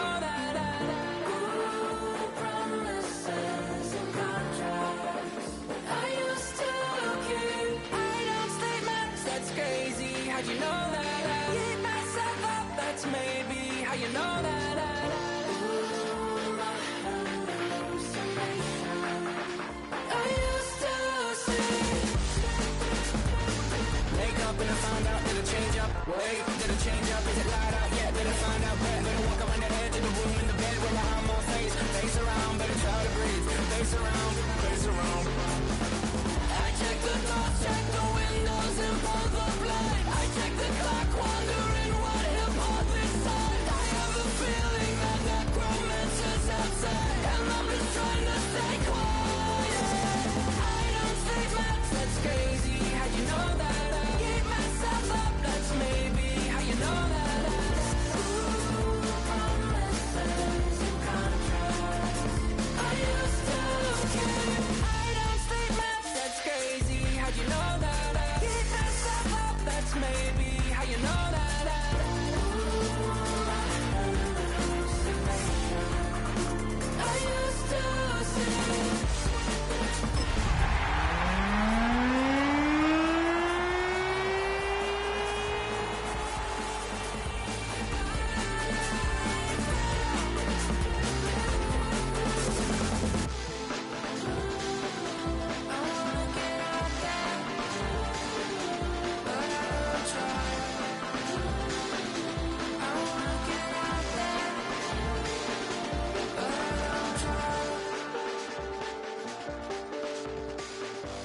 know that promises and contracts. I used to keep items, statements, that's crazy. How'd you know that keep myself up, that's maybe how you know that I used to see. Wake up and I found out, did it change up? Wait, did it change up? Is it light out? Yeah, did it find out? Better walk around the edge of the room in the bed with my arm on face around, better try to breathe. Face around, face around. I check the doors, check the windows and pull the blind. I check the clock, wondering what he'll pull this time. I have a feeling that necromancer's outside, and I'm just trying to stay quiet. I don't say much, that's crazy. How'd you know that? Keep myself up, that's maybe how you know that. Promises and contracts. I used to keep items, statements, that's crazy. How'd you know that? Keep myself up, that's maybe how you know that. I used to see.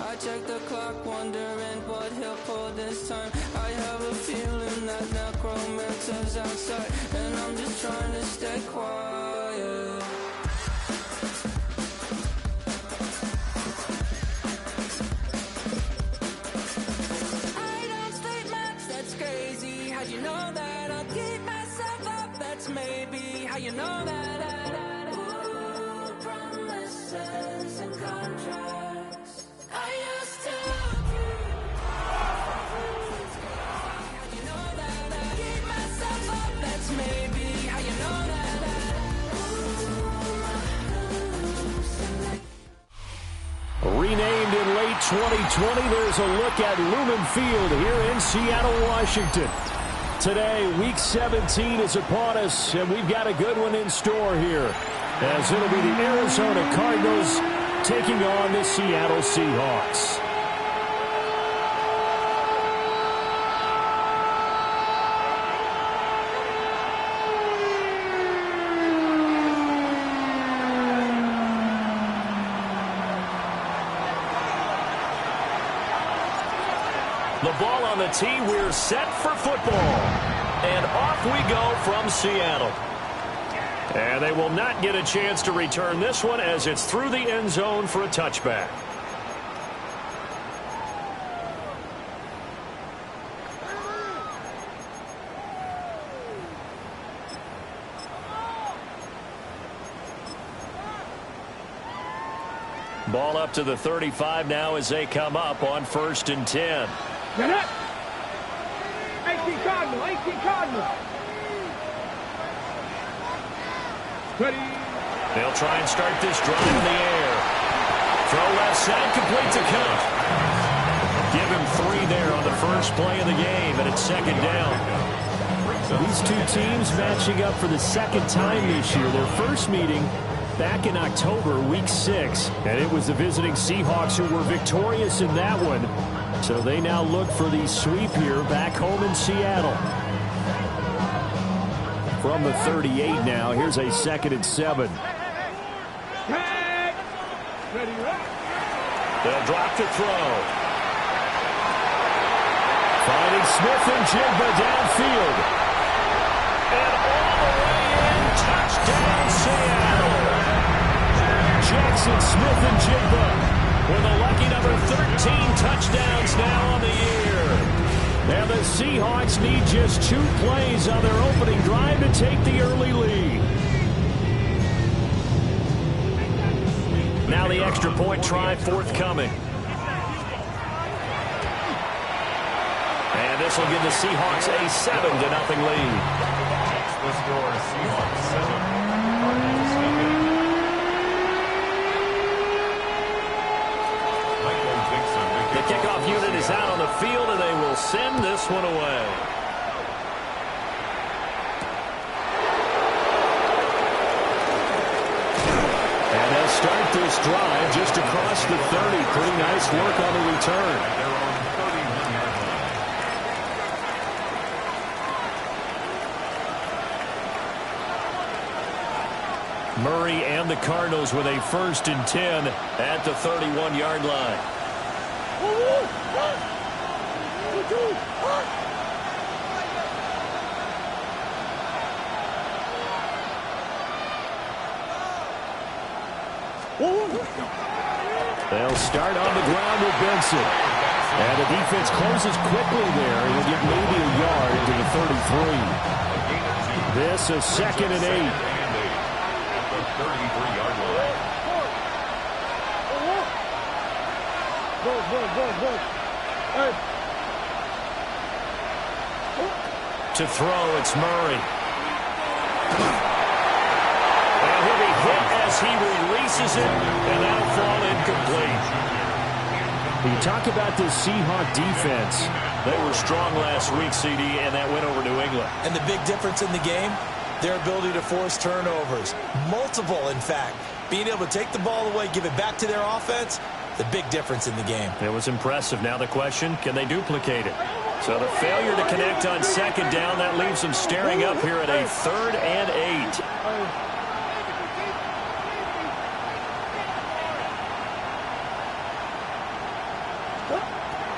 I check the clock, wondering what he'll pull this time. I have a feeling that necromancer's outside, and I'm just trying to stay quiet. Items, statements, that's crazy. How'd you know that? I'll keep myself up, that's maybe how you know that. Ooh, promises and contracts. I used to how'd you know that? Keep myself up, that's maybe how you know that. Renamed in late 2020, there's a look at Lumen Field here in Seattle, Washington. Today, Week 17 is upon us, and we've got a good one in store here, as it'll be the Arizona Cardinals taking on the Seattle Seahawks. The ball on the tee, we're set for football. And off we go from Seattle. And they will not get a chance to return this one as it's through the end zone for a touchback. Ball up to the 35 now as they come up on 1st and 10. Get up! 18 Cardinals, 18 Cardinals. Ready. They'll try and start this drive in the air. Throw left side, complete to Kupp. Give him 3 there on the first play of the game, and it's 2nd down. These two teams matching up for the 2nd time this year. Their first meeting back in October, Week 6, and it was the visiting Seahawks who were victorious in that one. So they now look for the sweep here back home in Seattle. From the 38 now, here's a 2nd and 7. They'll drop to throw. Finding Smith and Jigba downfield. And all the way in, touchdown Seattle. Jackson, Smith, and Jigba with a lucky number 13 touchdowns now on the year. And the Seahawks need just 2 plays on their opening drive to take the early lead. Now the extra point try forthcoming. And this will give the Seahawks a 7-0 lead. The score is Seahawks 7, Cardinals nothing. The kickoff unit is out on the field, and they will send this one away. And they'll start this drive just across the 30. Pretty nice work on the return. They're on 31-yard line. Murray and the Cardinals with a 1st and 10 at the 31-yard line. They'll start on the ground with Benson. And the defense closes quickly there. He'll get maybe a yard to the 33. This is 2nd and 8. At the 33-yard line. To throw, it's Murray. And he'll be hit as he releases it, and that'll fall incomplete. You talk about this Seahawk defense. They were strong last week, CD, and that went over New England. And the big difference in the game, their ability to force turnovers. Multiple, in fact. Being able to take the ball away, give it back to their offense, the big difference in the game. It was impressive. Now the question, can they duplicate it? So the failure to connect on 2nd down, that leaves them staring up here at a 3rd and 8.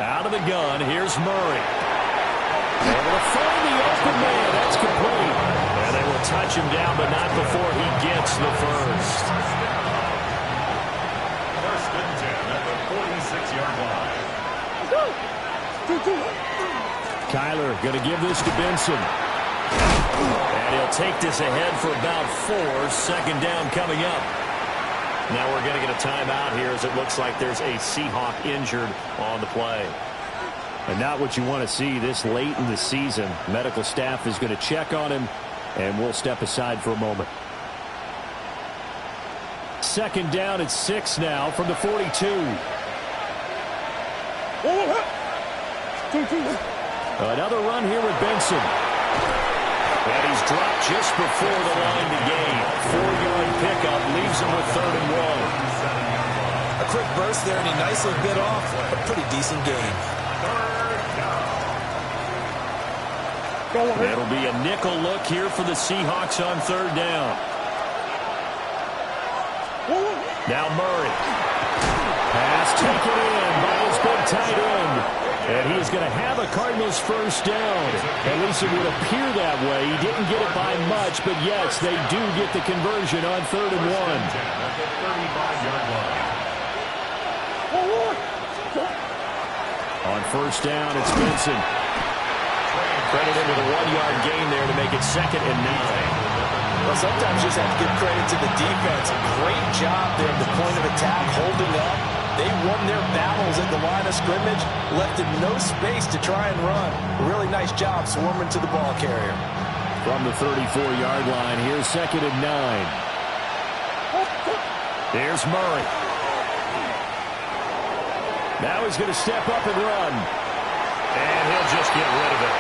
Out of the gun, here's Murray. Able to find the open man. That's complete. And they will touch him down, but not before he gets the first. 1st and 10 at the 46-yard line. Kyler going to give this to Benson. And he'll take this ahead for about 4. 2nd down coming up. Now we're going to get a timeout here as it looks like there's a Seahawk injured on the play. And not what you want to see this late in the season. Medical staff is going to check on him, and we'll step aside for a moment. 2nd down at 6 now from the 42. Another run here with Benson. And he's dropped just before the line to gain. 4-yard pickup leaves him with 3rd and 1. A quick burst there, and he nicely bit off a pretty decent game. It'll be a nickel look here for the Seahawks on 3rd down. Now Murray. Pass taken in by his big tight end. And he is going to have a Cardinals 1st down. At least it would appear that way. He didn't get it by much, but yes, they do get the conversion on 3rd and 1. At the 35-yard line. On 1st down, it's Benson. Credit into the 1-yard gain there to make it 2nd and 9. Well, sometimes you just have to give credit to the defense. Great job there at the point of attack, holding up. They won their battles at the line of scrimmage, left him no space to try and run. Really nice job swarming to the ball carrier. From the 34-yard line, here's 2nd and 9. There's Murray. Now he's going to step up and run. And he'll just get rid of it.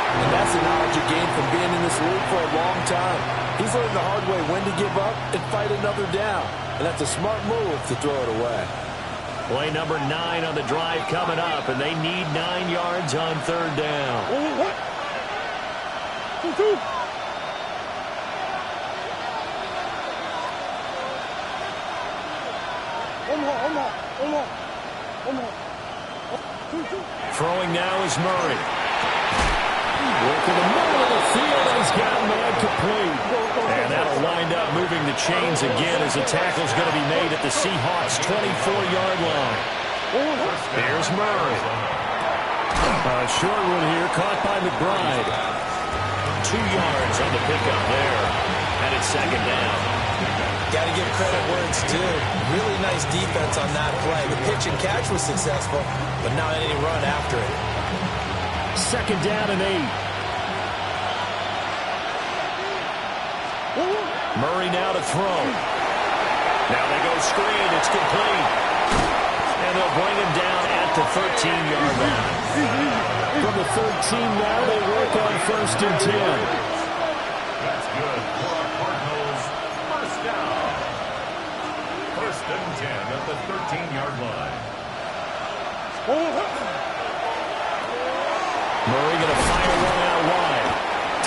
And that's the knowledge you gain from being in this league for a long time. He's learned the hard way when to give up and fight another down. And that's a smart move to throw it away. Play number 9 on the drive coming up, and they need 9 yards on 3rd down. Throwing now is Murray. Working the middle of the field, and he's got him complete. And that'll wind up moving the chains again as the tackle's going to be made at the Seahawks' 24-yard line. There's Murray. A short one here, caught by McBride. 2 yards on the pickup there. And it's 2nd down. Got to give credit where it's due. Really nice defense on that play. The pitch and catch was successful, but not any run after it. 2nd down and 8. Murray now to throw. Now they go screen. It's complete. And they'll bring him down at the 13-yard line. From the 13 now, they work on 1st and 10. That's good for our Cardinals. First down. 1st and 10 at the 13-yard line. Murray going to fire one out wide.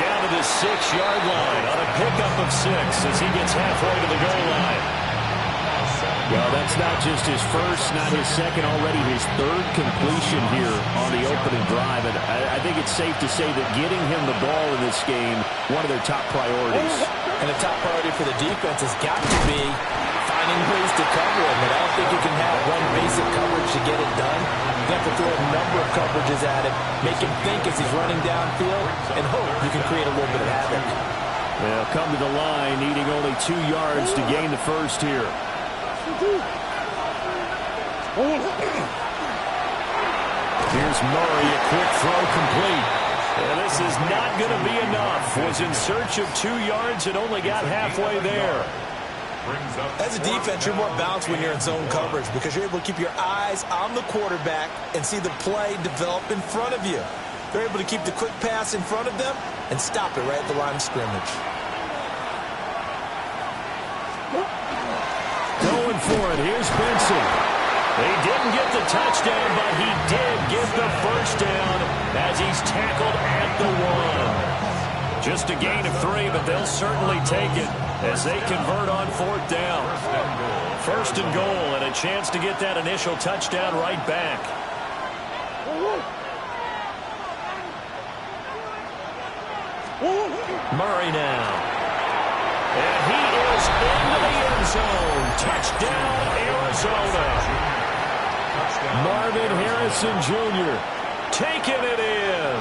Down to the 6-yard line on a pickup of 6 as he gets halfway to the goal line. Well, that's not just his first, not his second, already his 3rd completion here on the opening drive. And I think it's safe to say that getting him the ball in this game, one of their top priorities. And the top priority for the defense has got to be finding ways to cover him. And I don't think you can have one basic coverage to get it done. You have to throw a number of coverages at him, make him think as he's running downfield, and hope you can create a little bit of havoc. They'll come to the line, needing only 2 yards to gain the first here. Here's Murray, a quick throw complete. And this is not going to be enough. Was in search of 2 yards and only got halfway there. As a defense, you're more balanced when you're in zone coverage because you're able to keep your eyes on the quarterback and see the play develop in front of you. They're able to keep the quick pass in front of them and stop it right at the line of scrimmage. Going for it. Here's Benson. They didn't get the touchdown, but he did get the first down as he's tackled at the 1. Just a gain of 3, but they'll certainly take it as they convert on 4th down. 1st and goal, and a chance to get that initial touchdown right back. Murray now. And he is into the end zone. Touchdown, Arizona. Marvin Harrison Jr. taking it in.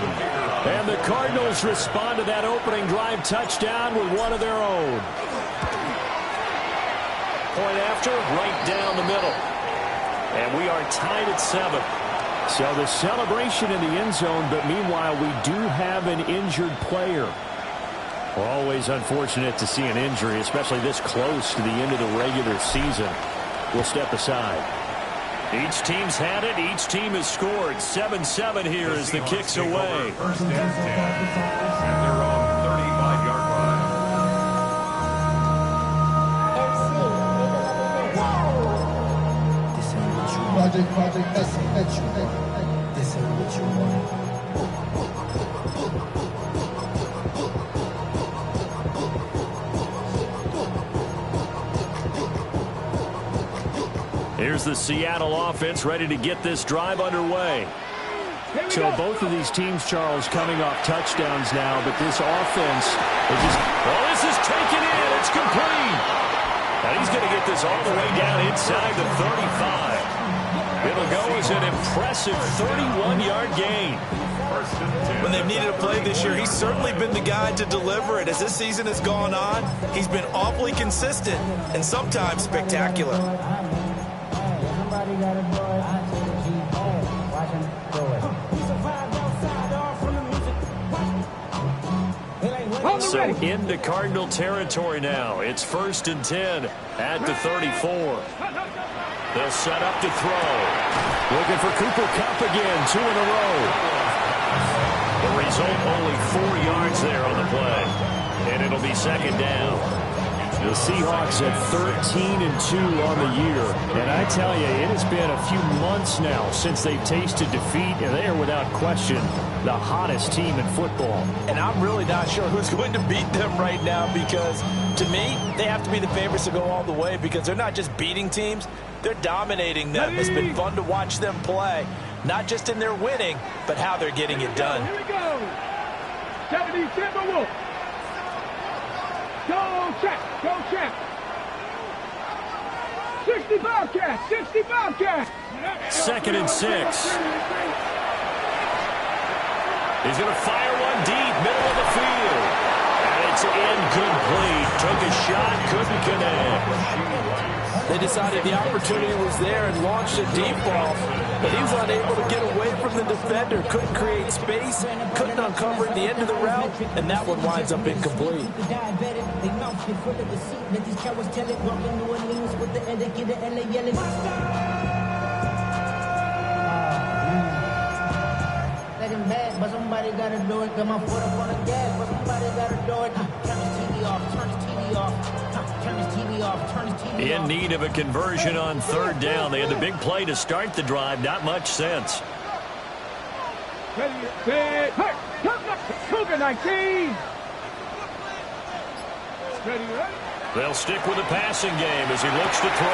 And the Cardinals respond to that opening drive touchdown with one of their own. Point after, right down the middle. And we are tied at 7. So the celebration in the end zone, but meanwhile we do have an injured player. Always unfortunate to see an injury, especially this close to the end of the regular season. We'll step aside. Each team's had it. Each team has scored. 7-7 here as the kick's away. 1st and 10 at their own 35-yard line. Project, this is what you want. Here's the Seattle offense ready to get this drive underway. So both of these teams, Charles, coming off touchdowns now, but this offense is just... Well, this is taken in. It's complete. And he's going to get this all the way down inside the 35. It'll go as an impressive 31-yard gain. When they've needed a play this year, he's certainly been the guy to deliver it. As this season has gone on, he's been awfully consistent and sometimes spectacular. So into Cardinal territory now. It's 1st and 10 at the 34. They'll set up to throw. Looking for Cooper Kupp again, 2 in a row. The result, only 4 yards there on the play. And it'll be 2nd down. The Seahawks at 13-2 on the year. And I tell you, it has been a few months now since they've tasted defeat, and they are without question the hottest team in football. And I'm really not sure who's going to beat them right now because, to me, they have to be the favorites to go all the way because they're not just beating teams, they're dominating them. It's been fun to watch them play, not just in their winning, but how they're getting it done. Here we go. 70 Timberwolves. Go check. Go check. 60 Bobcats. 60 Bobcats. 2nd and 6. He's going to fire one deep, middle of the field. And it's incomplete. Took a shot, couldn't connect. They decided the opportunity was there and launched a deep ball, but he was unable to get away from the defender. Couldn't create space, couldn't uncover at the end of the route, and that one winds up incomplete. Full of deceit, let these cowards tell it. Walking New Orleans with the end, get the LA yelling. Second bad, but somebody gotta do it. Got my foot up on the gas, but somebody gotta do it. Turn his TV off, turn his TV off. Turn his TV off, turn his TV off. In need of a conversion on third down. They had the big play to start the drive. Not much sense. Hey, Cougar 19. Ready. They'll stick with the passing game as he looks to throw.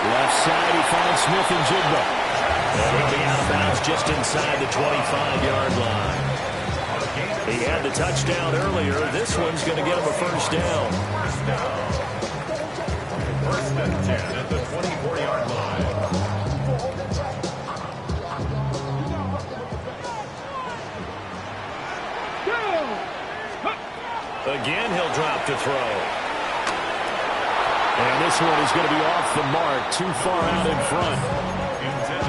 Left side, he finds Smith and Jigba. And he'll be out of bounds just inside the 25-yard line. He had the touchdown earlier. This one's going to get him a first down. First and 10 at the 24-yard line. Again, he'll drop to throw. And this one is going to be off the mark, too far out in front.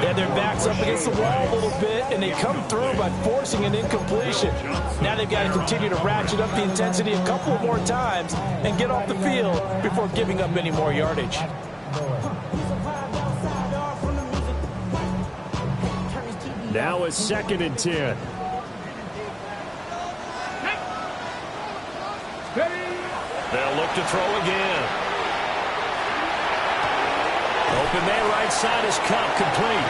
Yeah, their back's up against the wall a little bit, and they come through by forcing an incompletion. Now they've got to continue to ratchet up the intensity a couple more times and get off the field before giving up any more yardage. Now it's 2nd and 10. They'll look to throw again. Open man right side is Cup, complete.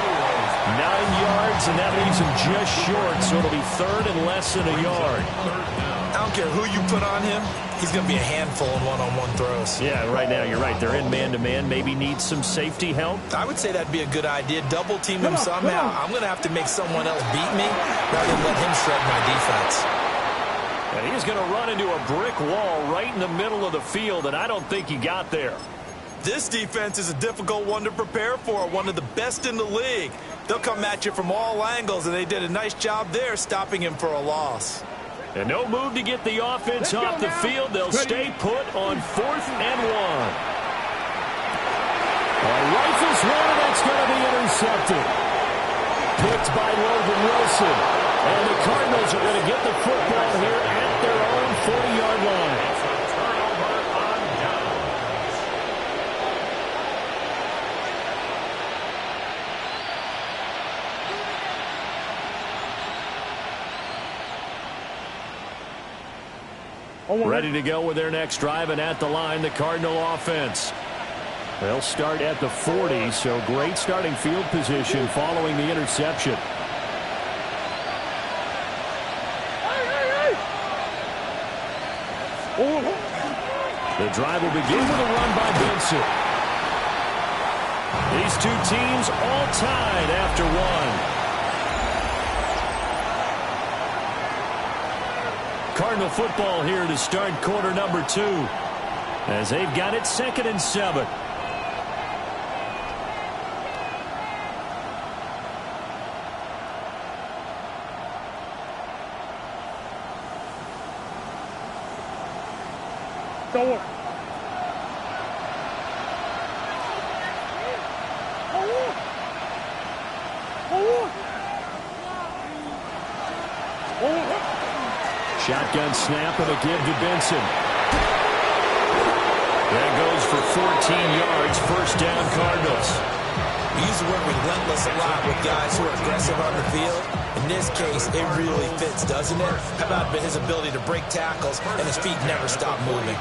9 yards, and that leaves him just short, so it'll be third and less than a yard. I don't care who you put on him, he's going to be a handful in one-on-one throws. Yeah, right now you're right. They're in man-to-man. Maybe need some safety help. I would say that'd be a good idea. Double team him somehow. I'm going to have to make someone else beat me rather than let him shred my defense. And he's going to run into a brick wall right in the middle of the field, and I don't think he got there. This defense is a difficult one to prepare for, one of the best in the league. They'll come at you from all angles, and they did a nice job there stopping him for a loss. And no move to get the offense off the field. They'll stay put on 4th and 1. Rifles one, and that's going to be intercepted. Picked by Logan Wilson. And the Cardinals are going to get the football here at their own 40-yard line. Ready to go with their next drive, and at the line, the Cardinal offense. They'll start at the 40, so great starting field position following the interception. The drive will begin with a run by Benson. These two teams all tied after one. Cardinal football here to start quarter number 2 as they've got it 2nd and 7. Shotgun snap and a give to Benson. That goes for 14 yards. First down, Cardinals. We use the word relentless a lot with guys who are aggressive on the field. In this case, it really fits, doesn't it? How about his ability to break tackles and his feet never stop moving?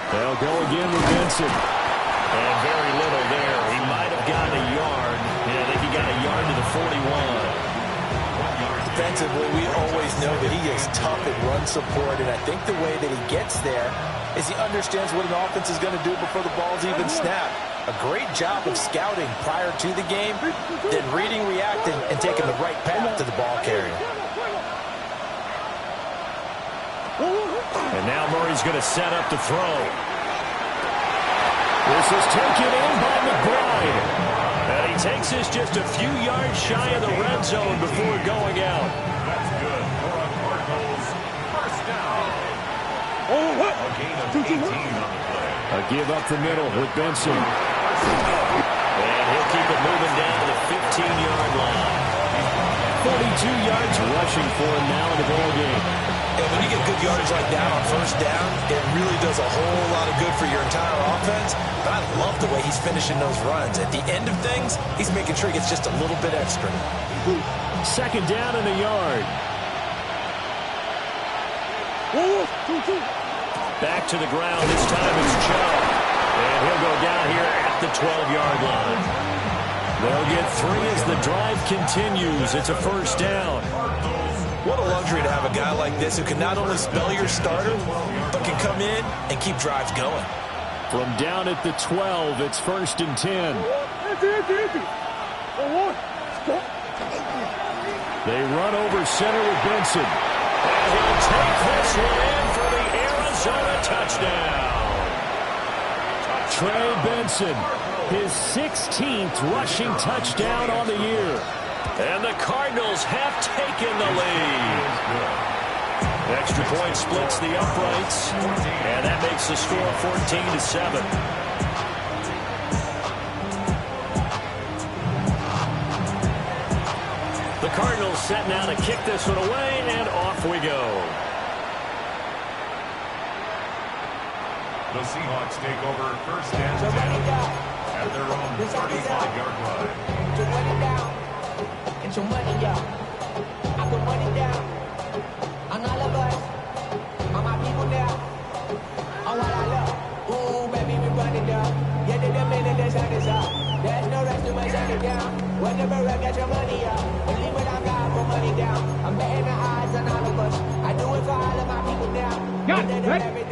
They'll go again with Benson. And very little there. He might have gotten a yard. Yeah, I think he got a yard to the 41. Defensively, we always know that he is tough at run support, and I think the way that he gets there is he understands what an offense is going to do before the ball's even snapped. A great job of scouting prior to the game, then reading, reacting, and taking the right path to the ball carrier. And now Murray's going to set up to throw. This is taken in by McBride. And he takes this just a few yards shy of the red zone before going out. That's good for a Cardinals first down. A gain of 18 on the play. A give up the middle with Benson. And he'll keep it moving down to the 15-yard line. yards rushing for him now in the ball game. And when you get good yardage like that on first down, it really does a whole lot of good for your entire offense. But I love the way he's finishing those runs. At the end of things, he's making sure he gets just a little bit extra. Second down and a yard. Back to the ground. This time it's Joe. And he'll go down here at the 12-yard line. They'll get 3 as the drive continues. It's a first down. What a luxury to have a guy like this who can not only spell your starter, but can come in and keep drives going. From down at the 12, it's first and 10. They run over center with Benson. And he'll take this one in for the Arizona touchdown. Trey Benson, his 16th rushing touchdown on the year. And the Cardinals have taken the lead. Extra point splits the uprights. And that makes the score 14-7. The Cardinals set now to kick this one away, and off we go. The Seahawks take over first and 10 at their own 35-yard line. Put money down. Get your money, y'all. I put money down on all of us, on my people now, on what I love. Ooh, baby, we run it down. Yeah, to the minute the sun is up. There's no rest to my shut it down. Whenever I get your money up, believe what I got, put money down. I'm betting the odds on all of us. I do it for all of my people now.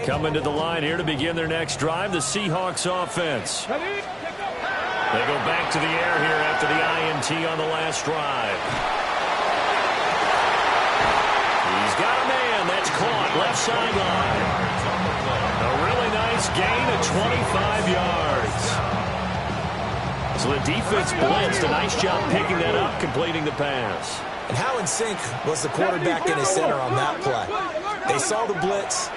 Coming to the line here to begin their next drive, the Seahawks offense. They go back to the air here after the INT on the last drive. He's got a man. That's caught. Left sideline. A really nice gain of 25 yards. So the defense blitzed. A nice job picking that up, completing the pass. And how in sync was the quarterback and his center on that play? They saw the blitz,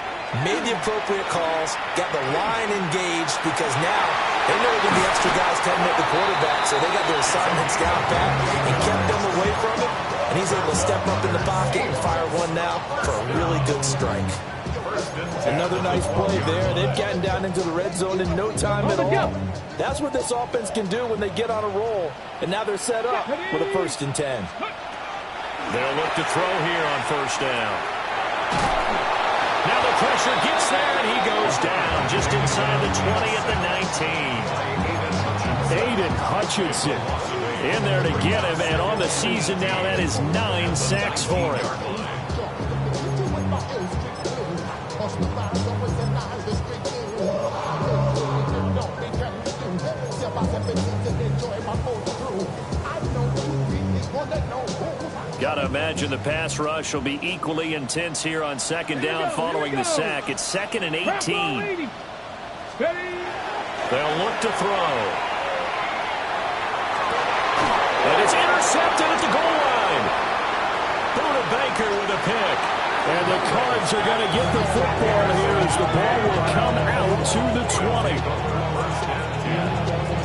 made the appropriate calls, got the line engaged because now they know they're going to be extra guys cutting at the quarterback, so they got their assignments down pat and kept them away from it. And he's able to step up in the pocket and fire one now for a really good strike. Another nice play there. They've gotten down into the red zone in no time at all. That's what this offense can do when they get on a roll. And now they're set up with a first and 10. They'll look to throw here on first down. Now the pressure gets there, and he goes down just inside the 20 at the 19. Aiden Hutchinson in there to get him, and on the season now, that is 9 sacks for him. Got to imagine the pass rush will be equally intense here on second down following the sack. It's 2nd and 18. They'll look to throw. And it's intercepted at the goal line. Buda Baker with a pick. And the Cards are going to get the football here as the ball will come out to the 20.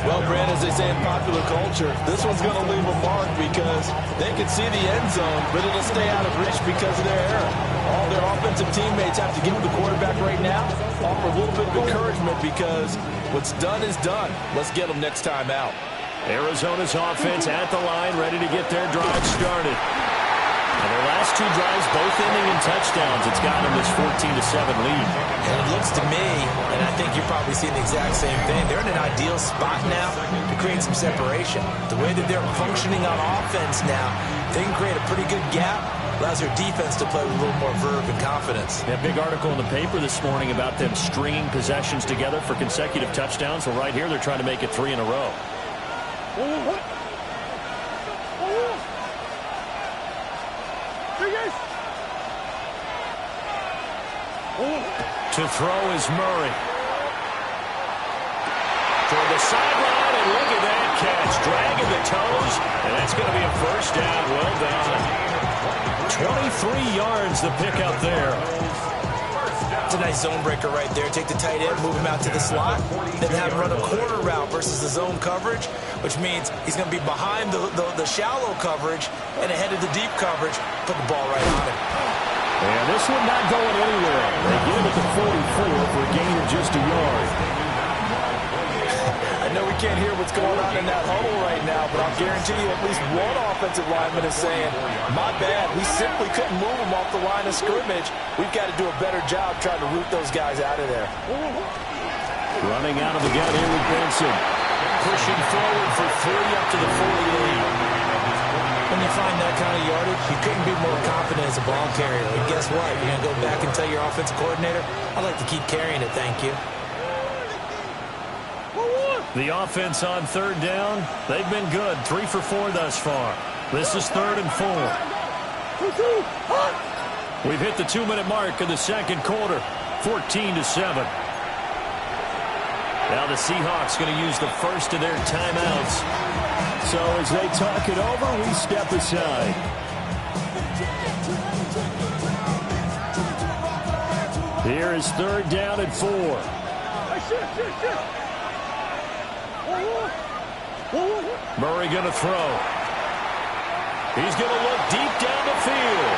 Well, Brand, as they say in popular culture, this one's going to leave a mark because they can see the end zone, but it'll stay out of reach because of their error. All their offensive teammates have to give the quarterback right now, offer a little bit of encouragement because what's done is done. Let's get them next time out. Arizona's offense at the line, ready to get their drive started. And their last 2 drives, both ending in touchdowns. It's got them this 14-7 lead. And it looks to me, and I think you're probably seeing the exact same thing, they're in an ideal spot now to create some separation. The way that they're functioning on offense now, they can create a pretty good gap. Allows their defense to play with a little more verve and confidence. That big article in the paper this morning about them stringing possessions together for consecutive touchdowns. Well, right here, they're trying to make it 3 in a row. To throw is Murray. Toward the sideline, and look at that catch. Dragging the toes, and that's going to be a first down. Well done. 23 yards the pickup there. It's a nice zone breaker right there. Take the tight end, move him out to the slot, then have him run a corner route versus the zone coverage. which means he's going to be behind the shallow coverage and ahead of the deep coverage. Put the ball right on him. And this one not going anywhere. They get him at the 44 for a gain of just a yard. I know we can't hear what's going on in that huddle right now, but I'll guarantee you at least one offensive lineman is saying, my bad, we simply couldn't move him off the line of scrimmage. We've got to do a better job trying to root those guys out of there. Running out of the gun here with Benson. Pushing forward for 3 up to the 48. When you find that kind of yardage, you couldn't be more confident as a ball carrier. And guess what? You're going to go back and tell your offensive coordinator, I'd like to keep carrying it, thank you. The offense on third down, they've been good. 3 for 4 thus far. This is 3rd and 4. We've hit the 2-minute mark in the second quarter. 14-7. Now the Seahawks going to use the first of their timeouts. So as they talk it over, we step aside. Here is 3rd down and 4. Murray going to throw. He's going to look deep down the field.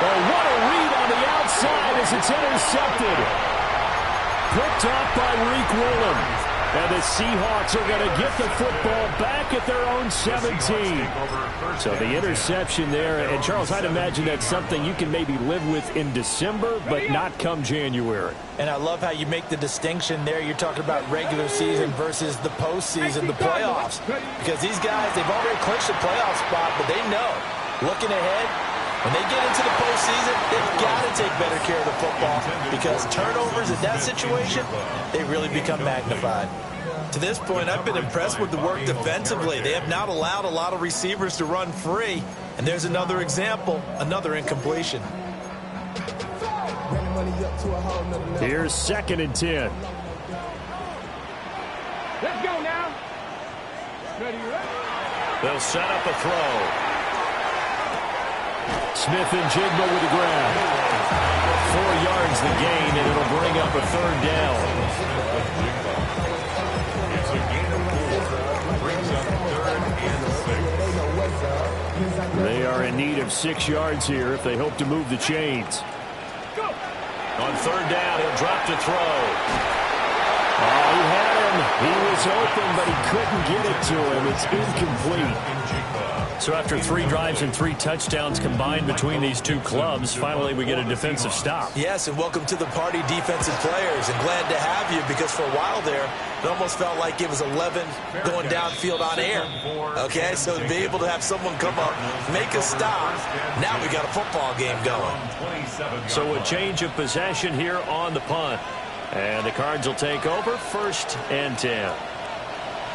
Oh, what a read on the outside as it's intercepted. Picked off by Reek Woolen. And the Seahawks are going to get the football back at their own 17. So the interception there. And, Charles, I'd imagine that's something you can maybe live with in December, but not come January. And I love how you make the distinction there. You're talking about regular season versus the postseason, the playoffs. Because these guys, they've already clinched a playoff spot, but they know, looking ahead, when they get into the postseason, they've got to take better care of the football because turnovers in that situation, they really become magnified. To this point, I've been impressed with the work defensively. They have not allowed a lot of receivers to run free. And there's another example, another incompletion. Here's 2nd and 10. Let's go now. Ready, They'll set up a throw. Smith and Jigba with the grab. 4 yards the gain, and it'll bring up a 3rd down. It's a gain of 4. Brings up 3rd and 6. They are in need of 6 yards here if they hope to move the chains. On 3rd down, he'll drop to throw. Oh, he had him. He was open, but he couldn't get it to him. It's incomplete. So after 3 drives and 3 touchdowns combined between these two clubs, finally we get a defensive stop. Yes, and welcome to the party, defensive players. And glad to have you because for a while there, it almost felt like it was 11 going downfield on air. Okay, so to be able to have someone come up, make a stop, now we got a football game going. So a change of possession here on the punt. And the Cards will take over 1st and 10.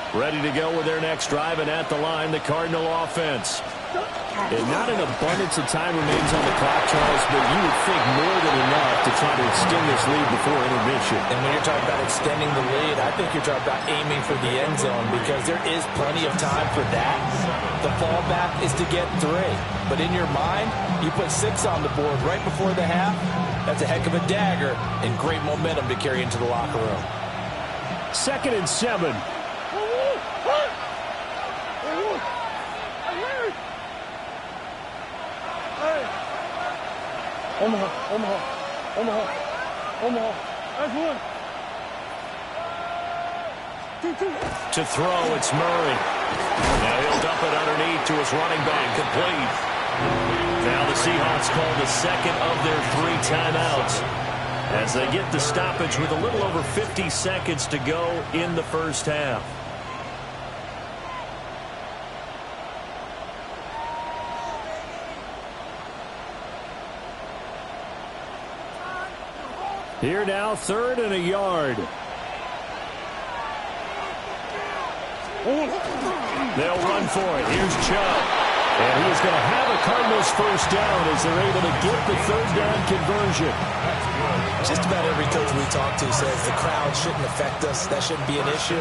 Ready to go with their next drive, and at the line, the Cardinal offense. And not an abundance of time remains on the clock, Charles, but you would think more than enough to try to extend this lead before intermission. And when you're talking about extending the lead, I think you're talking about aiming for the end zone because there is plenty of time for that. The fallback is to get 3. But in your mind, you put 6 on the board right before the half. That's a heck of a dagger and great momentum to carry into the locker room. 2nd and 7. Omaha. That's 1. 2. To throw, it's Murray. Now he'll dump it underneath to his running back, complete. Now the Seahawks call the 2nd of their 3 timeouts as they get the stoppage with a little over 50 seconds to go in the first half. Here now, 3rd and a yard. They'll run for it. Here's Chubb. And he's going to have a Cardinals first down as they're able to get the 3rd down conversion. Just about every coach we talk to says the crowd shouldn't affect us. That shouldn't be an issue.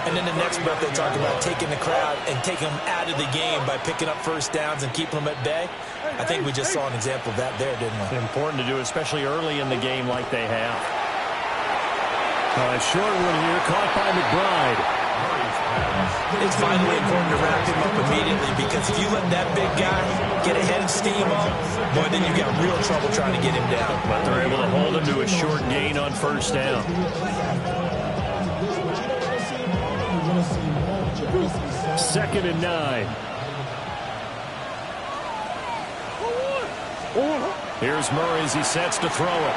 And then the next breath they talk about taking the crowd and taking them out of the game by picking up first downs and keeping them at bay. I think we just saw an example of that there, didn't we? Important to do, especially early in the game like they have. A short one here, caught by McBride. it's vitally important to wrap him up immediately, because if you let that big guy get ahead and steam up, boy, then you've got real trouble trying to get him down. But they're able to hold him to a short gain on first down. Second and 9. Here's Murray as he sets to throw it.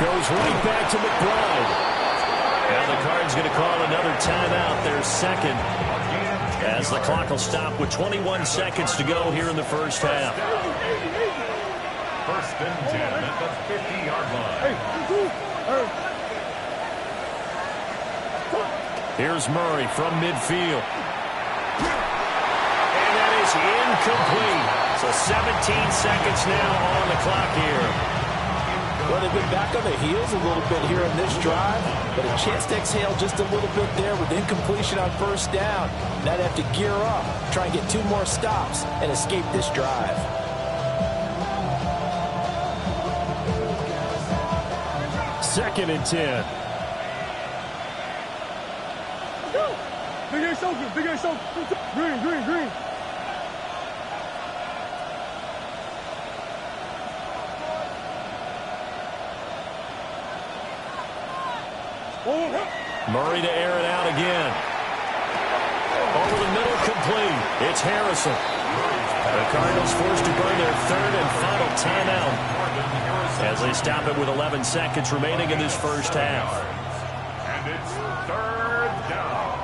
Goes right back to McBride. Now the Cards going to call another timeout, their second, as the clock will stop with 21 seconds to go here in the first half. First and 10 at the 50-yard line. Here's Murray from midfield. And that is incomplete. So 17 seconds now on the clock here. Well, they've been back on their heels a little bit here in this drive, but a chance to exhale just a little bit there with incompletion on first down. Now they have to gear up, try and get 2 more stops, and escape this drive. Second and 10. Big A soaking, Big A soaking. Green, green, green. Murray to air it out again. Over the middle, complete. It's Harrison. The Cardinals forced to burn their third and final timeout as they stop it with 11 seconds remaining in this first half. And it's third down.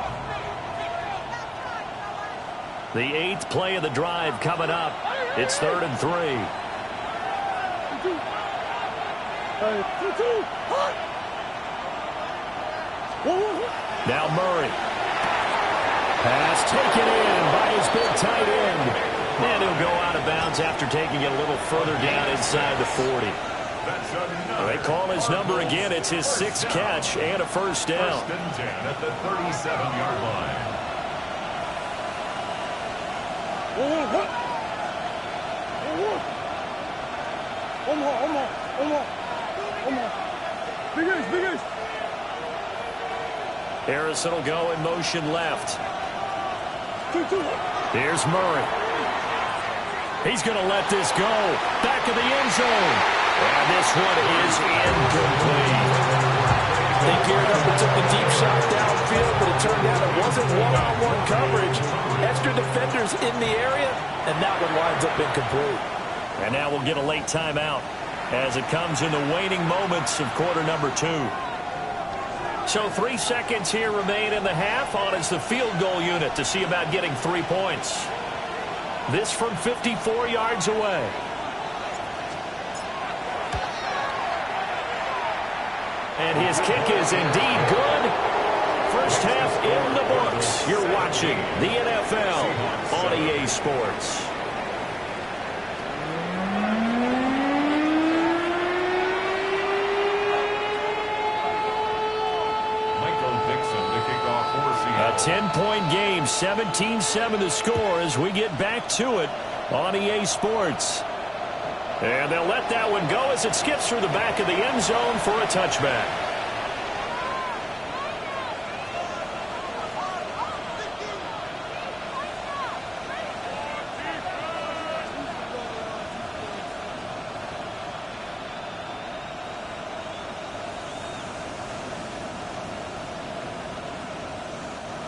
The 8th play of the drive coming up. It's 3rd and 3. Now Murray. Pass taken in by his big tight end. And he'll go out of bounds after taking it a little further down inside the 40. They call his number again. It's his 6th catch and a first down. First and 10 at the 37-yard line. Big Ace, Big Ace. Harrison will go in motion left. Here's Murray. He's going to let this go. Back of the end zone. And this one is incomplete. They geared up and took a deep shot downfield, but it turned out it wasn't one-on-one coverage. Extra defenders in the area, and that one winds up incomplete. And now we'll get a late timeout as it comes in the waning moments of quarter number 2. So 3 seconds here remain in the half. On is the field goal unit to see about getting 3 points. This from 54 yards away. And his kick is indeed good. First half in the books. You're watching the NFL on EA Sports. A 10-point game, 17-7 the score as we get back to it on EA Sports. And they'll let that one go as it skips through the back of the end zone for a touchback.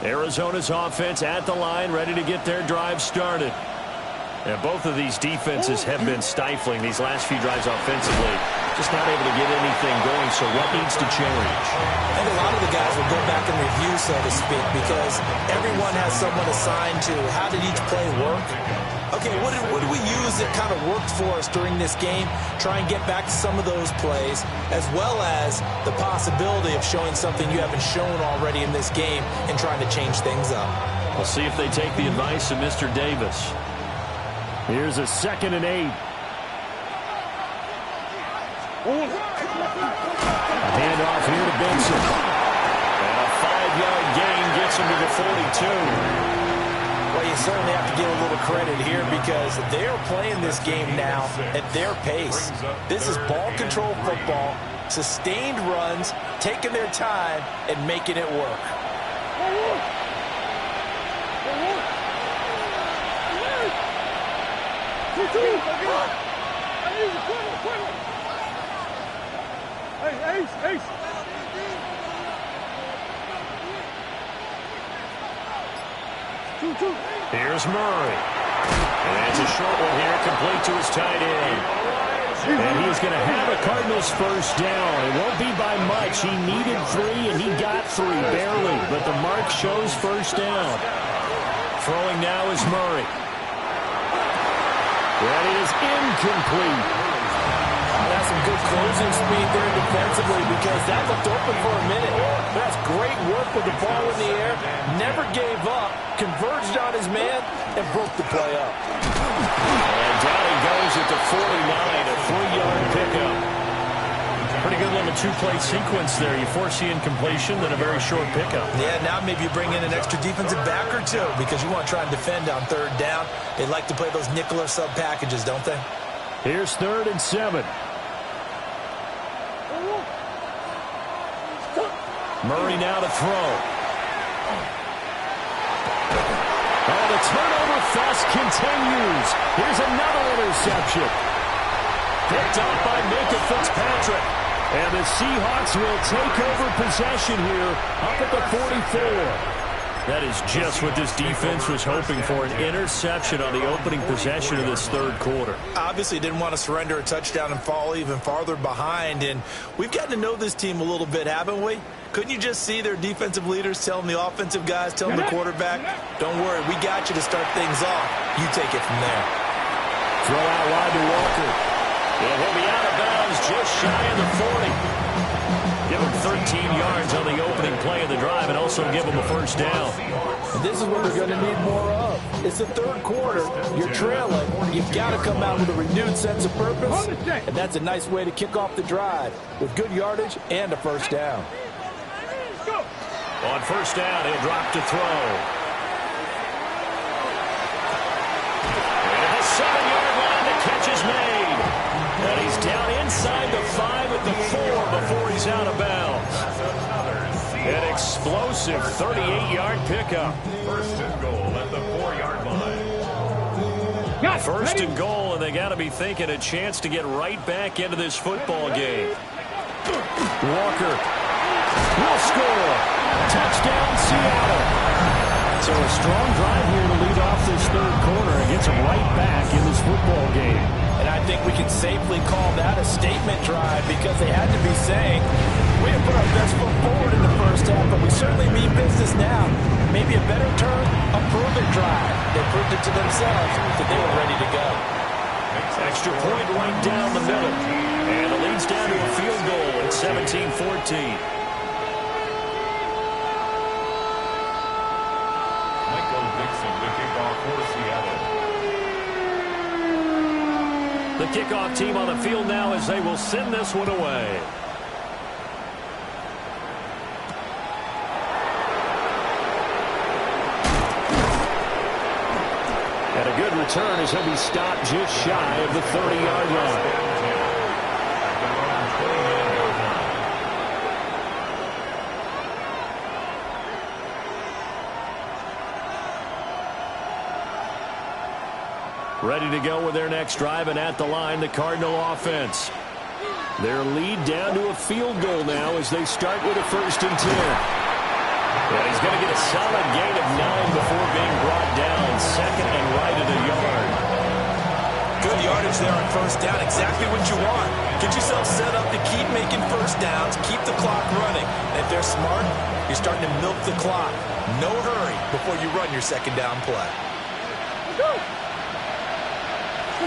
Arizona's offense at the line, ready to get their drive started. And both of these defenses have been stifling these last few drives offensively. Just not able to get anything going, so what needs to change? I think a lot of the guys will go back and review, so to speak, because everyone has someone assigned to how did each play work. Okay, what did we use that kind of worked for us during this game? Try and get back to some of those plays, as well as the possibility of showing something you haven't shown already in this game and trying to change things up. We'll see if they take the advice of Mr. Davis. Here's a 2nd and 8. A handoff here to Benson. And a 5-yard gain gets him to the 42. Well, you certainly have to give a little credit here because they are playing this game now at their pace. This is ball control football, sustained runs, taking their time, and making it work. Here's Murray. And it's a short one here, complete to his tight end. And he's going to have a Cardinals first down. It won't be by much. He needed 3, and he got 3, barely. But the mark shows first down. Throwing now is Murray. That is incomplete. That's some good closing speed there defensively because that looked open for a minute. That's great work with the ball in the air. Never gave up. Converged on his man and broke the play up. And down he goes at the 49, a 3-yard pickup. Pretty good little 2-play sequence there. You force the incompletion, then a very short pickup. Yeah, now maybe you bring in an extra defensive back or two because you want to try and defend on third down. They like to play those nickel or sub packages, don't they? Here's 3rd and 7. Murray now to throw. Oh, the turnover fest continues. Here's another interception. Picked up by Minka Fitzpatrick. And the Seahawks will take over possession here up at the 44. That is just what this defense was hoping for, an interception on the opening possession of this third quarter. Obviously didn't want to surrender a touchdown and fall even farther behind. And we've gotten to know this team a little bit, haven't we? Couldn't you just see their defensive leaders telling the offensive guys, telling the quarterback, don't worry, we got you to start things off. You take it from there. Throw out wide to Walker. And he'll be out of bounds just shy of the 40. Give him 13 yards on the opening play of the drive and also give him a first down. And this is what they're going to need more of. It's the third quarter. You're trailing. You've got to come out with a renewed sense of purpose. And that's a nice way to kick off the drive with good yardage and a first down. On first down, he'll drop to throw. And a 7-yard line, the catch is made. And he's down inside the 5 at the 4 before he's out of bounds. An explosive 38-yard pickup. First and goal at the 4-yard line. First and goal, and they got to be thinking a chance to get right back into this football game. Walker will score. Touchdown, Seattle. So a strong drive here to lead off this third quarter and gets them right back in this football game. And I think we can safely call that a statement drive because they had to be saying, we have put our best foot forward in the first half, but we certainly mean business now. Maybe a better term, a proven drive. They proved it to themselves that they were ready to go. Extra point right down the middle. And it leads down to a field goal at 17-14. The kickoff team on the field now as they will send this one away. And a good return as he'll be stopped just shy of the 30-yard line. Ready to go with their next drive, and at the line, the Cardinal offense. Their lead down to a field goal now as they start with a 1st and 10. And he's going to get a solid gain of 9 before being brought down. 2nd and right at a yard. Good yardage there on first down. Exactly what you want. Get yourself set up to keep making first downs, keep the clock running. And if they're smart, you're starting to milk the clock. No hurry before you run your 2nd down play. A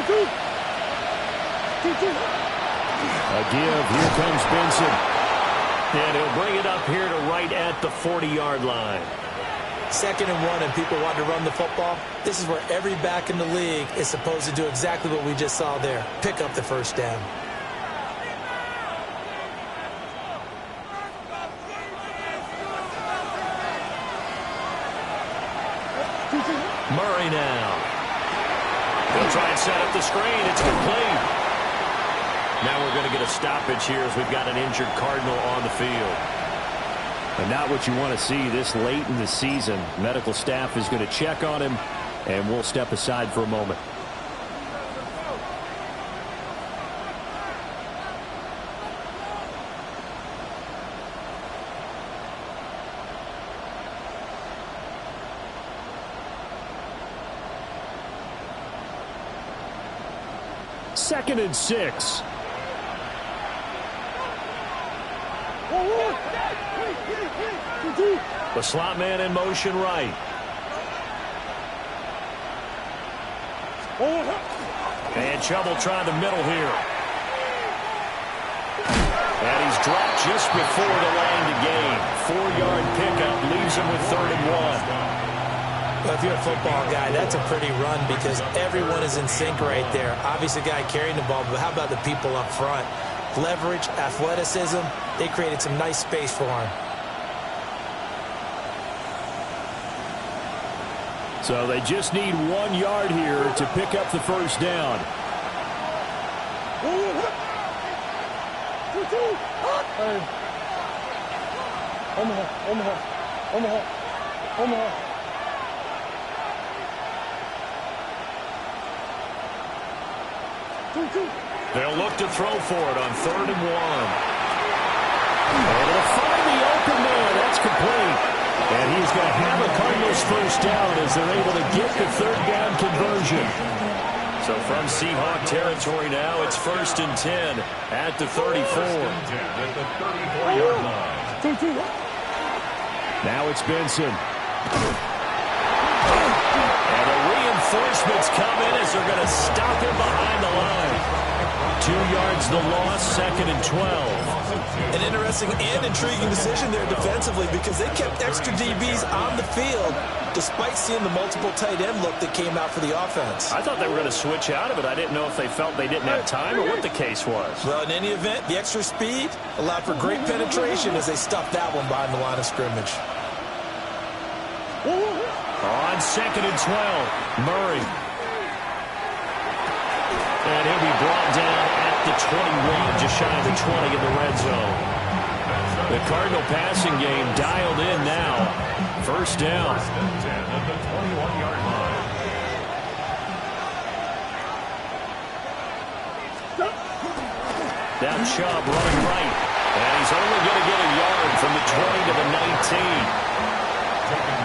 give. Here comes Benson. And he'll bring it up here to right at the 40-yard line. 2nd and 1 and people want to run the football. This is where every back in the league is supposed to do exactly what we just saw there. Pick up the first down. Murray now. They'll try and set up the screen. It's complete. Now we're going to get a stoppage here as we've got an injured Cardinal on the field. And not what you want to see this late in the season. Medical staff is going to check on him, and we'll step aside for a moment. 2nd and 6. The slot man in motion right. And Chubb will try the middle here. And he's dropped just before the line to gain. 4-yard pickup leaves him with 3rd and 1. Well, if you're a football guy, that's a pretty run because everyone is in sync right there. Obviously, the guy carrying the ball, but how about the people up front? Leverage, athleticism, they created some nice space for him. So they just need 1 yard here to pick up the first down. They'll look to throw for it on 3rd and 1. And it'll find the open man. That's complete. And he's going to have a Cardinals first down as they're able to get the 3rd down conversion. So from Seahawk territory now, it's 1st and 10 at the 34. At the 34-yard line. Now it's Benson. And the reinforcements come in as they're going to stop him behind the line. 2 yards the loss, 2nd and 12. An interesting and intriguing decision there defensively because they kept extra DBs on the field despite seeing the multiple tight end look that came out for the offense. I thought they were going to switch out of it. I didn't know if they felt they didn't have time or what the case was. Well, in any event, the extra speed allowed for great penetration as they stuffed that one behind the line of scrimmage. On 2nd and 12, Murray. And he'll be brought down at the 21, just shy of the 20 in the red zone. The Cardinal passing game dialed in now. First down. 1st and 10 at the 21-yard line. Now Chubb running right. And he's only going to get a yard from the 20 to the 19.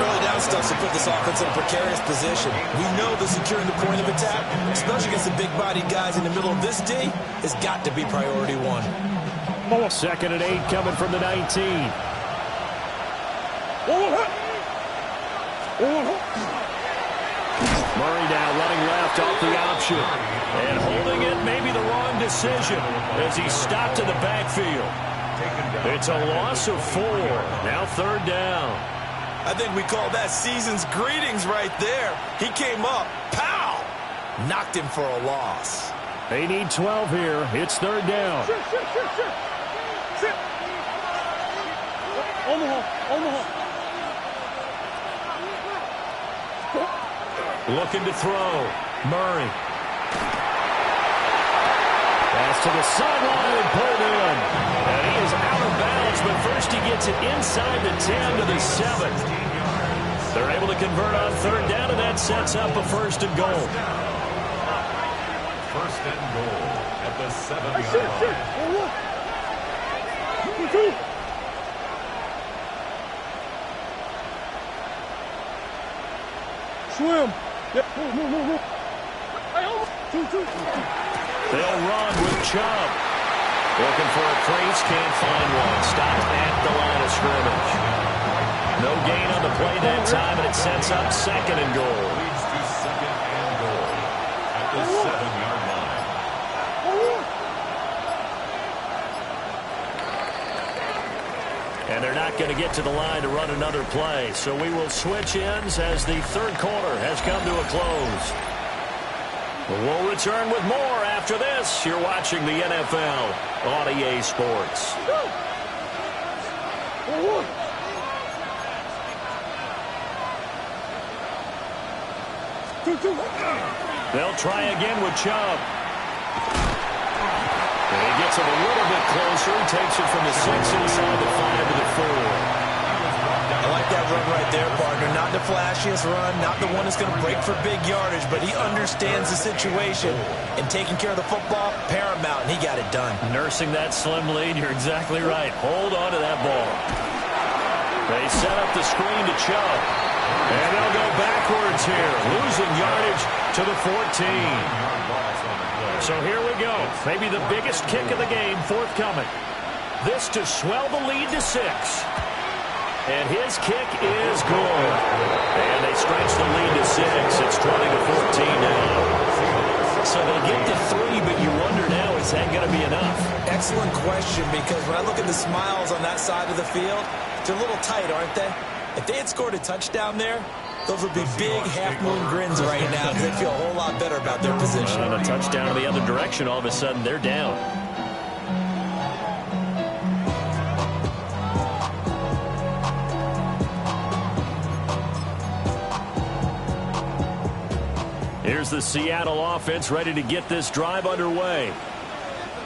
Early down stuff to put this offense in a precarious position. We know that securing the point of attack, especially against the big-bodied guys in the middle of this D, has got to be priority 1. 2nd and 8 coming from the 19. Murray now running left off the option. And holding it, maybe the wrong decision as he stopped in the backfield. It's a loss of 4. Now 3rd down. I think we call that season's greetings right there. He came up, pow! Knocked him for a loss. They need 12 here. It's 3rd down. Sit. Omaha. Looking to throw. Murray. Pass to the sideline and pulled in. And he is out of bounds, but first he gets it inside the 10 to the 7. They're able to convert on 3rd down, and that sets up a 1st and goal. 1st and goal at the 7-yard line. Swim. They'll run with Chubb. Looking for a crease, can't find one. Stopped at the line of scrimmage. No gain on the play that time, and it sets up 2nd and goal. Leads to 2nd and goal at the 7-yard line. And they're not going to get to the line to run another play. So we will switch ends as the 3rd quarter has come to a close. We'll return with more after this. You're watching the NFL on EA Sports. They'll try again with Chubb. And he gets him a little bit closer. He takes it from the 6 inside the 5 to the 4. I like that run right there, partner. Not the flashiest run, not the one that's going to break for big yardage, but he understands the situation, and taking care of the football, paramount, and he got it done. Nursing that slim lead, you're exactly right. Hold on to that ball. They set up the screen to Chubb, and they'll go backwards here, losing yardage to the 14. So here we go. Maybe the biggest kick of the game forthcoming. This to swell the lead to 6. And his kick is good. And they stretch the lead to 6. It's 20-14 now. So they get to 3, but you wonder now, is that going to be enough? Excellent question, because when I look at the smiles on that side of the field, they're a little tight, aren't they? If they had scored a touchdown there, those would be big half-moon grins right now because they feel a whole lot better about their position. And a touchdown in the other direction, all of a sudden they're down. Here's the Seattle offense ready to get this drive underway.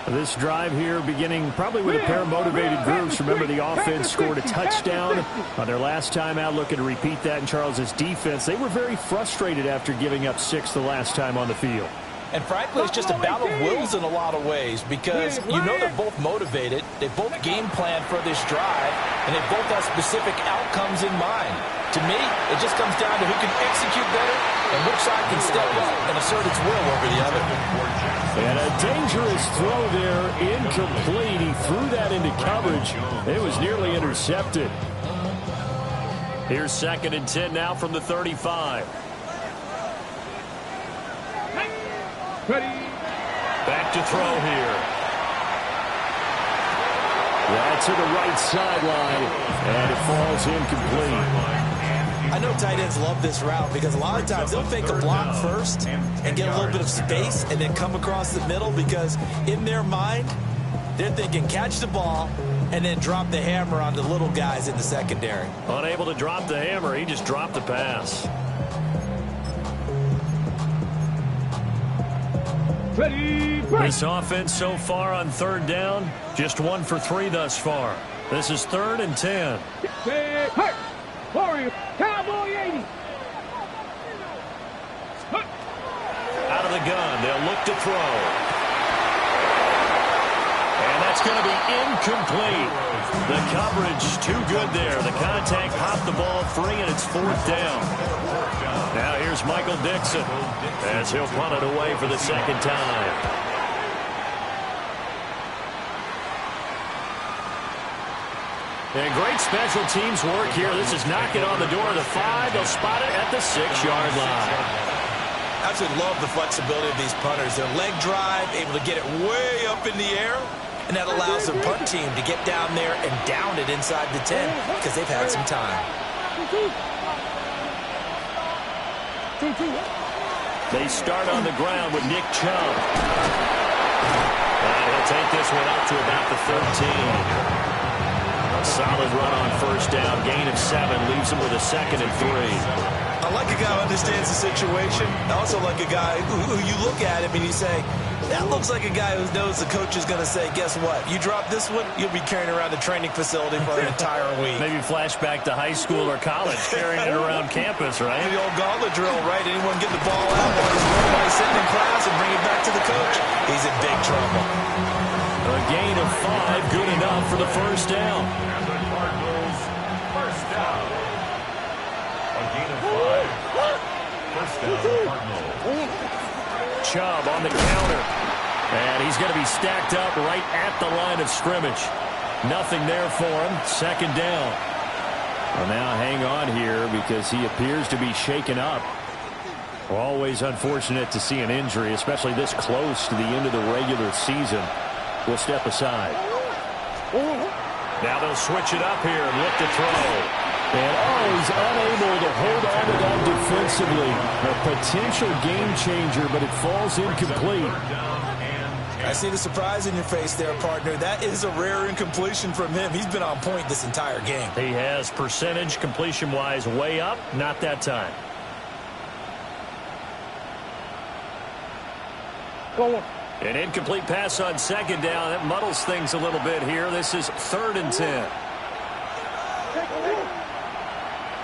This drive here beginning probably with a pair of motivated groups. Remember, the offense scored a touchdown on their last time out, looking to repeat that in Charles's defense. They were very frustrated after giving up 6 the last time on the field. And frankly, it's just a battle of wills in a lot of ways, because you know they're both motivated, they both game plan for this drive, and they both have specific outcomes in mind. To me, it just comes down to who can execute better and which side can step up and assert its will over the other. And a dangerous throw there, incomplete. He threw that into coverage. It was nearly intercepted. Here's 2nd and 10 now from the 35. Ready. Back to throw here. That's to the right sideline, and it falls incomplete. I know tight ends love this route because a lot of times they'll fake a block first and get a little bit of space and then come across the middle, because in their mind, they're thinking catch the ball and then drop the hammer on the little guys in the secondary. Unable to drop the hammer, he just dropped the pass. Ready. This offense so far on 3rd down, just 1 for 3 thus far. This is 3rd and 10. Say, hey, Warrior, Cowboy 80. Out of the gun, they'll look to throw. And that's going to be incomplete. The coverage too good there. The contact popped the ball free, and it's 4th down. Now here's Michael Dixon as he'll punt it away for the 2nd time. And great special teams work here. This is knocking on the door of the 5. They'll spot it at the 6-yard line. I absolutely love the flexibility of these punters. Their leg drive, able to get it way up in the air, and that allows the punt team to get down there and down it inside the 10 because they've had some time. They start on the ground with Nick Chubb. And he'll take this one up to about the 13. A solid run on 1st down. Gain of 7 leaves him with a 2nd and 3. I like a guy who understands the situation. I also like a guy who you look at him and you say, that looks like a guy who knows the coach is going to say, guess what? You drop this one, you'll be carrying around the training facility for an entire week. Maybe flashback to high school or college, carrying it around campus, right? The old gauntlet drill, right? Anyone get the ball out while he's sitting in class and bring it back to the coach? He's in big trouble. A gain of 5, good enough for the 1st down. And the Cardinals, 1st down. A gain of 5. 1st down, Cardinals. Chubb on the counter. And he's going to be stacked up right at the line of scrimmage. Nothing there for him. 2nd down. Well, now hang on here because he appears to be shaken up. Always unfortunate to see an injury, especially this close to the end of the regular season. We'll step aside. Now they'll switch it up here and look to throw. And he's unable to hold on to that defensively. A potential game changer, but it falls incomplete. I see the surprise in your face there, partner. That is a rare incompletion from him. He's been on point this entire game. He has percentage completion-wise way up. Not that time. Go on. An incomplete pass on 2nd down. That muddles things a little bit here. This is 3rd and 10.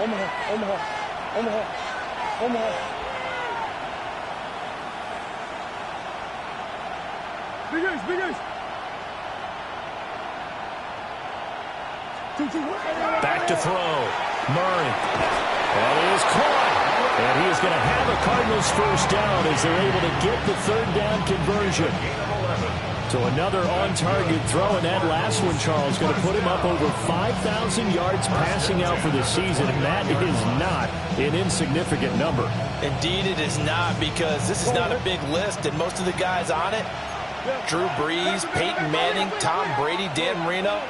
Omaha. Big Ace. Back to throw. Murray. And he is caught. And he is going to have a Cardinals first down as they're able to get the third down conversion. So another on-target throw, and that last one, Charles, going to put him up over 5,000 yards passing out for the season, and that is not an insignificant number. Indeed it is not, because this is not a big list, and most of the guys on it, Drew Brees, Peyton Manning, Tom Brady, Dan Marino,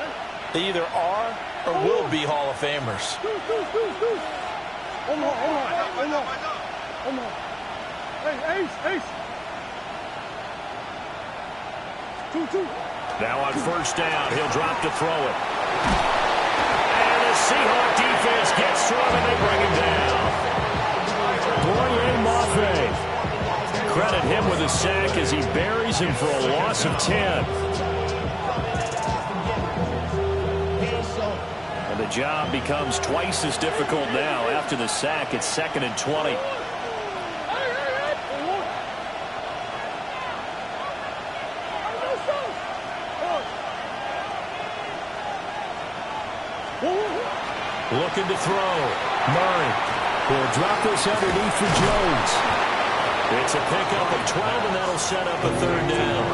they either are or will be Hall of Famers. Hold on. Hey, Ace. 2-2. Now on first down, he'll drop to throw it. And the Seahawk defense gets to him, and they bring him down. Boye Mafe. Credit him with a sack as he buries him for a loss of 10. And the job becomes twice as difficult now. After the sack, it's 2nd and 20. Looking to throw. Murray will drop this underneath for Jones. It's a pickup of 12, and that'll set up a third down.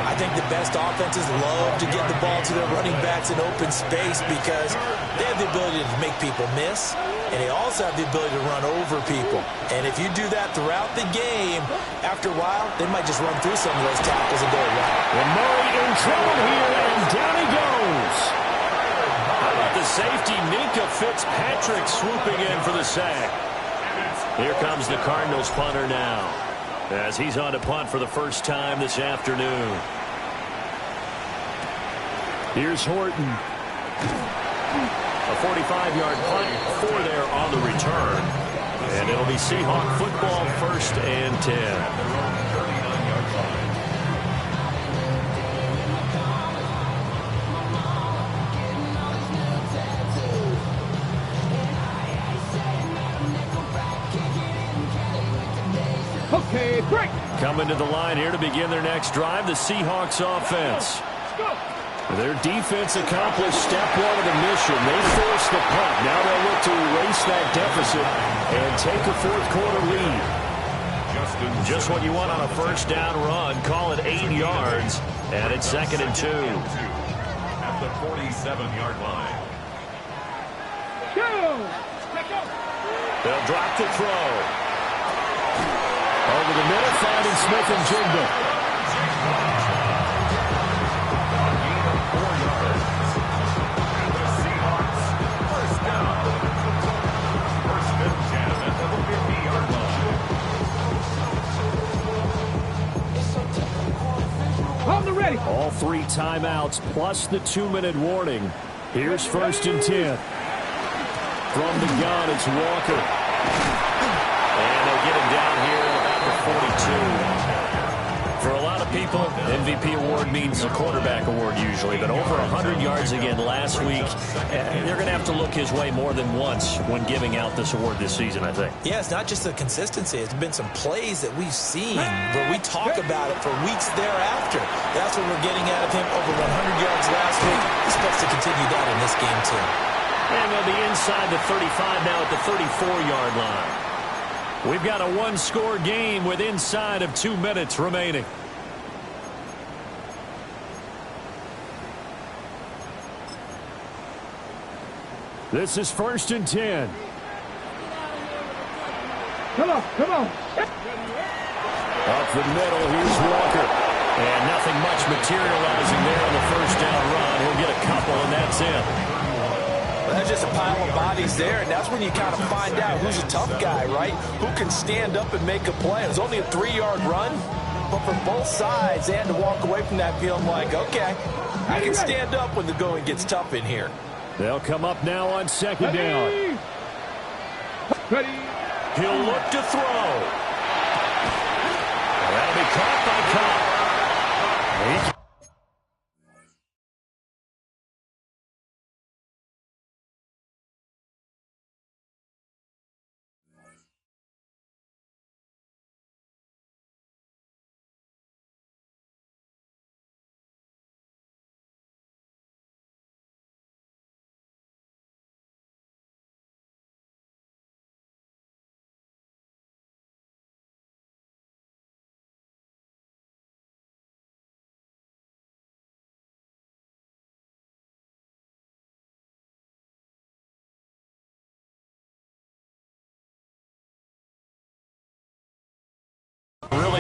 I think the best offenses love to get the ball to their running backs in open space because they have the ability to make people miss, and they also have the ability to run over people. And if you do that throughout the game, after a while, they might just run through some of those tackles and go away. And Murray in trouble here, and down he goes. How about the safety, Minka Fitzpatrick, swooping in for the sack. Here comes the Cardinals punter now, as he's on to punt for the first time this afternoon. Here's Horton. A 45-yard punt, 4 there on the return. And it'll be Seahawk football, 1st and 10. Okay, break. Coming to the line here to begin their next drive, the Seahawks offense. Their defense accomplished step 1 of the mission. They forced the punt. Now they'll look to erase that deficit and take a 4th-quarter lead. Just what you want on a first down run. Call it 8 yards, and it's 2nd and 2. At the 47-yard line. They'll drop the throw. Over the middle, finding Smith and Jigba. And the Seahawks first down. 1st and 10 at the 50-yard line. On the ready. All 3 timeouts plus the 2-minute warning. Here's 1st and 10. From the gun, it's Walker. And they'll get him down here at about the 42. For a lot of people, MVP award means a quarterback award usually, but over 100 yards again last week. They're going to have to look his way more than once when giving out this award this season, I think. Yeah, it's not just the consistency. It's been some plays that we've seen where we talk about it for weeks thereafter. That's what we're getting out of him. Over 100 yards last week. He expects to continue that in this game, too. And they'll be inside the 35 now at the 34-yard line. We've got a 1-score game with inside of 2 minutes remaining. This is 1st and 10. Come on. Up the middle, here's Walker. And nothing much materializing there on the first down run. He'll get a couple, and that's it. Well, that's just a pile of bodies there, and that's when you kind of find out who's a tough guy, right? Who can stand up and make a play. It was only a 3-yard run, but for both sides, they had to walk away from that feeling like, okay, I can stand up when the going gets tough in here. They'll come up now on 2nd down. Ready. He'll look to throw. That'll be caught by Cobb.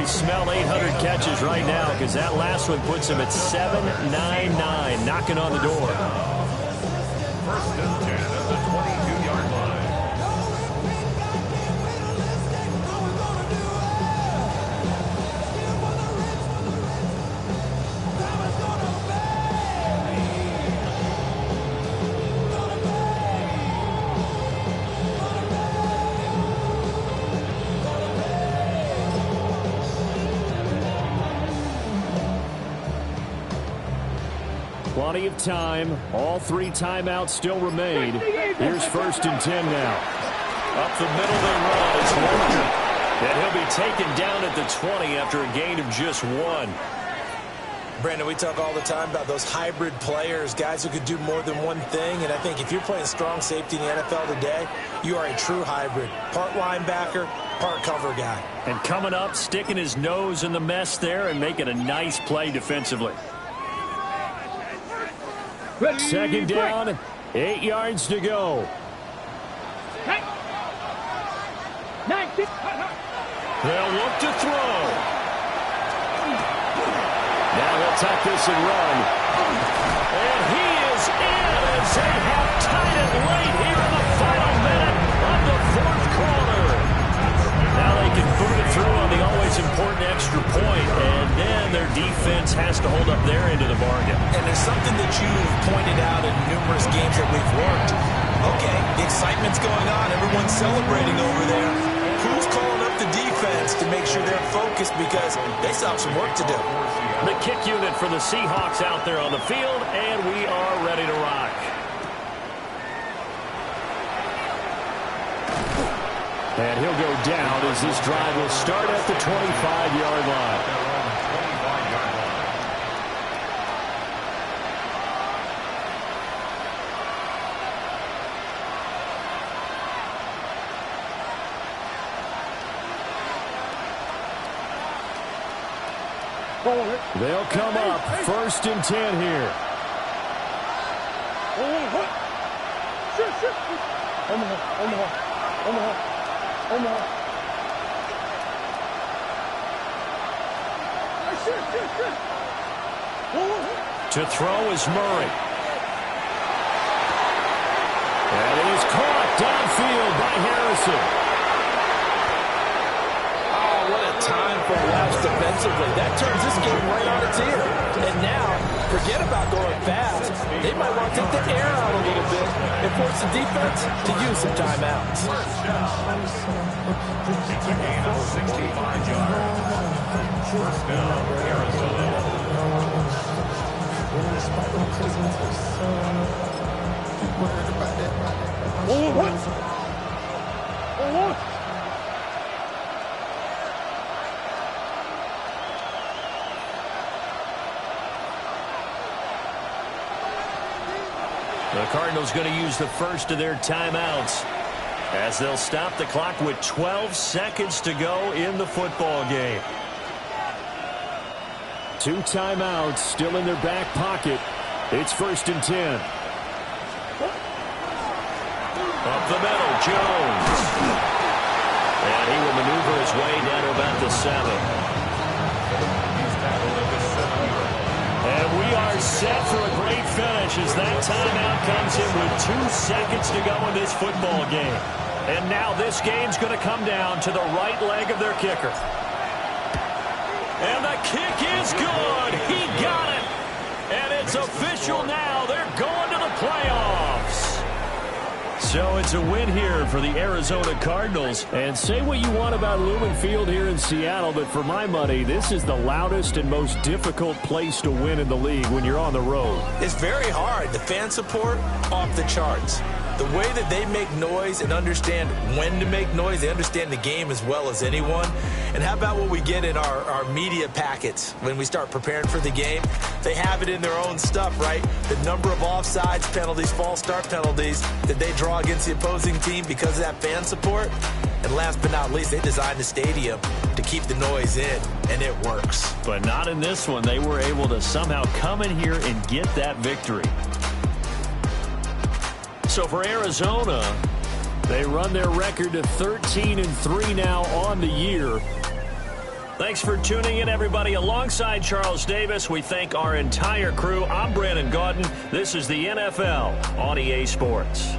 really smell 800 catches right now because that last one puts him at 799, knocking on the door. First and 10 at the 22-yard line. Plenty of time. All 3 timeouts still remain. Here's first and 10 now. Up the middle they run. It's Walker. And he'll be taken down at the 20 after a gain of just 1. Brandon, we talk all the time about those hybrid players, guys who could do more than one thing. And I think if you're playing strong safety in the NFL today, you are a true hybrid. Part linebacker, part cover guy. And coming up, sticking his nose in the mess there and making a nice play defensively. Second down, 8 yards to go. They'll look to throw. Now he'll tuck this and run. And he is in as they have tied it late here in the final minute of the 4th quarter. Now they can boot it through on the always important extra point, and then their defense has to hold up their end of the bargain. And there's something that you've pointed out in numerous games that we've worked. Okay, the excitement's going on. Everyone's celebrating over there. Who's calling up the defense to make sure they're focused because they still have some work to do? The kick unit for the Seahawks out there on the field, and we are ready to rock. And he'll go down as this drive will start at the 25-yard line. They'll come up first and 10 here. To throw is Murray. And it is caught downfield by Harrison. What a time for Labs defensively. That turns this game right on its ear. And now, forget about going fast. They might want to take the air out a little bit and force the defense to use some timeouts. It's a gain of 65 yards. First down, Arizona. The Cardinals going to use the first of their timeouts as they'll stop the clock with 12 seconds to go in the football game. 2 timeouts still in their back pocket. It's first and 10. Up the middle, Jones. And he will maneuver his way down to about the 7. And we are set for a great finish as that timeout comes in with 2 seconds to go in this football game. And now this game's going to come down to the right leg of their kicker. And the kick is good. He got it. And it's official now. They're going to the playoffs. So it's a win here for the Arizona Cardinals. And say what you want about Lumen Field here in Seattle, but for my money, this is the loudest and most difficult place to win in the league when you're on the road. It's very hard. The fan support, off the charts. The way that they make noise and understand when to make noise, they understand the game as well as anyone. And how about what we get in our media packets when we start preparing for the game? They have it in their own stuff, right? The number of offsides penalties, false start penalties that they draw against the opposing team because of that fan support. And last but not least, they designed the stadium to keep the noise in, and it works. But not in this one. They were able to somehow come in here and get that victory. So for Arizona, they run their record to 13-3 now on the year. Thanks for tuning in, everybody. Alongside Charles Davis, we thank our entire crew. I'm Brandon Gaudin. This is the NFL on EA Sports.